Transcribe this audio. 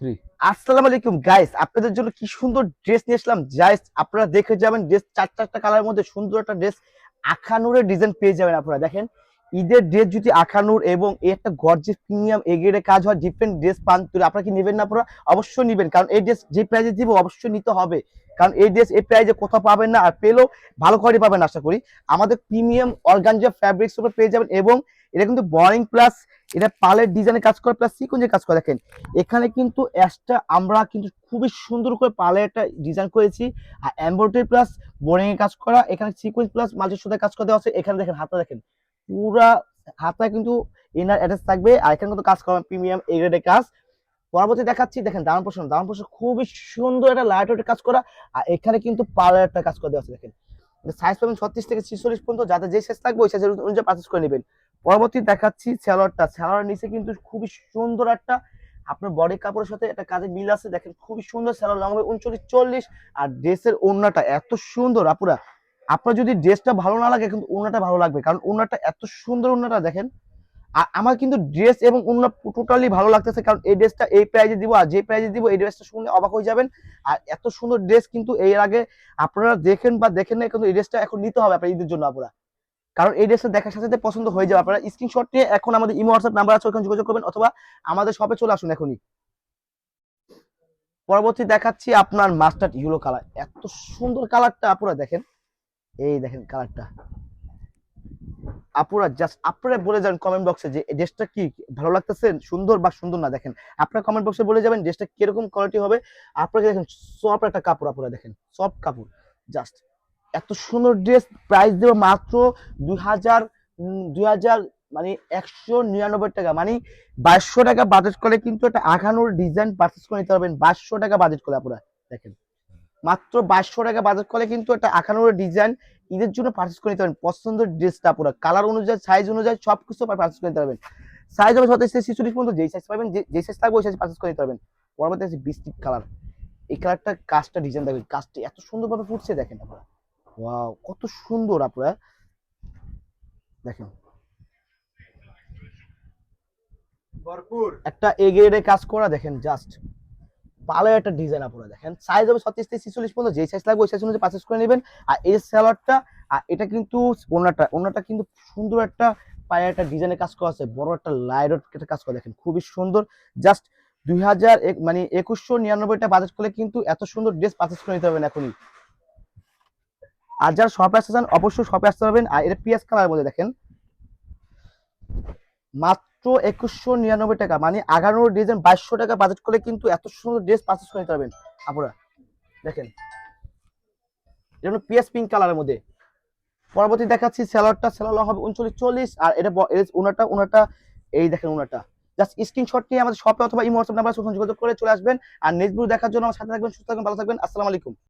জি। আসসালামু আলাইকুম গাইস, আপনাদের জন্য কি সুন্দর ড্রেস নিয়ে আসলাম। গাইস আপনারা দেখে যাবেন, ড্রেস চারটা কালারের মধ্যে সুন্দর একটা ড্রেস আখানুরের ডিজাইন পেয়ে যাবেন। আপনারা দেখেন, ঈদের ড্রেস যদি আখানুর এবং এই একটা গর্জিয়াস প্রিমিয়াম এগেরে কাজ হয়, ডিফারেন্ট ড্রেস পান, তো আপনারা কি নেবেন না? আপনারা অবশ্যই নেবেন, কারণ এই ড্রেস যে প্রাইজে দিব অবশ্যই নিতে হবে, কারণ এই ড্রেস এই প্রাইজে কোথাও পাবেন না, আর পেলেও ভালো কোয়ালিটি পাবেন আশা করি। আমাদের প্রিমিয়াম অর্গানজা ফ্যাব্রিক্স উপর পেয়ে যাবেন, এবং এটা কিন্তু বোরিং প্লাস এটা পালের ডিজাইনের কাজ করে প্লাস সিকোয়েন্সের কাজ করে। দেখেন এখানে কিন্তু এক্সট্রা আমরা কিন্তু খুবই সুন্দর করে পালে একটা ডিজাইন করেছি, আর এমব্রয়ডারি প্লাস বোরিং এর কাজ করা, এখানে সিকোয়েন্স প্লাস মাল্টি সুতার কাজ করা দেওয়া আছে। এখানে দেখেন হাতা, দেখেন পুরা হাতায় কিন্তু ইনার অ্যাটাচ থাকবে, আর এখানে কিন্তু কাজ করা প্রিমিয়াম এ গ্রেডের কাজ। পরবর্তী দেখাচ্ছি, দেখেন দাম পোষণ খুবই সুন্দর একটা লাইট ওয়েটের কাজ করা, আর এখানে কিন্তু পার্লার একটা কাজ করে দেওয়া আছে। দেখেন সাইজ পাবেন 36 থেকে 46 পর্যন্ত, যাতে যে সাইজ থাকবে ওই সাইজের অনুযায়ী পারচেজ করে নেবেন। পরবর্তী দেখাচ্ছি স্যালোয়ারটা। স্যালোয়ারের নিচে কিন্তু খুবই সুন্দর একটা আপনার বডি কাপড়ের সাথে একটা কাজে মিল আছে। দেখেন খুবই সুন্দর স্যালোয়ার, লং হবে 39-40। আর ড্রেসের ওড়নাটা এত সুন্দর আপুরা, আপনার যদি ড্রেসটা ভালো না লাগে কিন্তু ওড়নাটা ভালো লাগবে, কারণ ওড়নাটা এত সুন্দর। ওড়নাটা দেখেন, আমার কিন্তু ড্রেস এবং ওড়না টোটালি ভালো লাগতেছে, কারণ এই ড্রেসটা এই প্রাইজে দিব, আর যে প্রাইজে দিব এই ড্রেসটা শুনলে অবাক হয়ে যাবেন। আর এত সুন্দর ড্রেস কিন্তু এর আগে আপনারা দেখেন বা দেখেন না, কিন্তু এই ড্রেসটা এখন নিতে হবে আপনার ঈদের জন্য আপুরা, কারণ এই ড্রেসটা দেখার সাথে সাথে পছন্দ হয়ে যাবে। আপনারা স্ক্রিনশট নিয়ে এখন আমাদের ইমো হোয়াটসঅ্যাপ নাম্বার আছে, ওখানে যোগাযোগ করবেন, অথবা আমাদের শপে চলে আসুন এখনই। পরবর্তী দেখাচ্ছি আপনার মাস্টার্ড ইয়েলো কালার। এত সুন্দর কালারটা আপুরা দেখেন, এই দেখেন কালারটা। আপুরা জাস্ট আপনারা বলে যান কমেন্ট বক্সে যে এই ড্রেসটা কি ভালো লাগতেছে, সুন্দর বা সুন্দর না। দেখেন আপনারা কমেন্ট বক্সে বলে যাবেন ড্রেসটা কিরকম কোয়ালিটি হবে। আপনারা দেখেন সফট একটা কাপড়, আপুরা দেখেন সফট কাপড়, জাস্ট এত সুন্দর ড্রেস। প্রাইস দেবো মাত্র 2000, 2000 মানে 199 টাকা, মানে 2200 টাকা বাজেট করে কিন্তু একটা আঘানোর ডিজাইন পারচেস করে নিতে পারবেন। 2200 টাকা বাজেট করে আপনারা দেখেন, মাত্র 2200 টাকা বাজেট করে কিন্তু একটা আখানোর ডিজাইন ঈদের জন্য পারচেস করে নিতে পারবেন। পছন্দের ড্রেসটা পুরো কালার অনুযায়ী সাইজ অনুযায়ী সবকিছু পারচেস করে নিতে পারবেন। সাইজ হবে 37 থেকে 46 পর্যন্ত, যেই সাইজ পাবেন যেই সাইজ থাকবে ওই সাইজ পারচেস করে নিতে পারবেন। পরবর্তী আছে বিস্কিট কালার। এই কালারটা কাজটা ডিজাইন দেখবেন, কাজটা এত সুন্দরভাবে ফুটছে দেখেন আপনারা, ওয়াও কত সুন্দর। আপনারা দেখেন ভরপুর। একটা এগেরে কাজ করা, দেখেন জাস্ট পালের একটা ডিজাইন। আপনারা দেখেন সাইজ হবে 36 থেকে 46 পর্যন্ত, যেই সাইজ লাগবে ওই সাইজ অনুযায়ী পারচেজ করে নেবেন। আর এই সালোয়ারটা, আর এটা কিন্তু ওনাটা কিন্তু সুন্দর একটা পায়ে একটা ডিজাইনের কাজ করা আছে, বড় একটা লাইট একটা কাজ করা, দেখেন খুবই সুন্দর। জাস্ট 2000 মানে 2199 টাকা বাজেট করলে কিন্তু এত সুন্দর ড্রেস পারচেজ করে নিতে পারবেন এখনই। আর যারা শপে আসতে চান অবশ্যই শপে আসতে পারবেন। আর এটা পিএস কালার মধ্যে দেখেন, মাত্র 2199 টাকা, মানে 11 ডিজাইন 2200 টাকা বাজেট করলে কিন্তু এত সুন্দর ড্রেস পারচেজ করে নিতে পারবেন আপনারা দেখেন। এটা হলো পিএস পিঙ্ক কালারের মধ্যে। পরবর্তী দেখাচ্ছি স্যালোয়ারটা। স্যালোয়ার হবে 39-40, আর এটা উনাটা এই দেখেন উনাটা। জাস্ট স্ক্রিনশট নিয়ে আমাদের শপে অথবা ইমো হোয়াটসঅ্যাপ নাম্বার যোগাযোগ করে চলে আসবেন। আর নেক্সট ভিডিও দেখার জন্য আমার সাথে থাকবেন, সুস্থ থাকবেন, ভালো থাকবেন। আসসালামু আলাইকুম।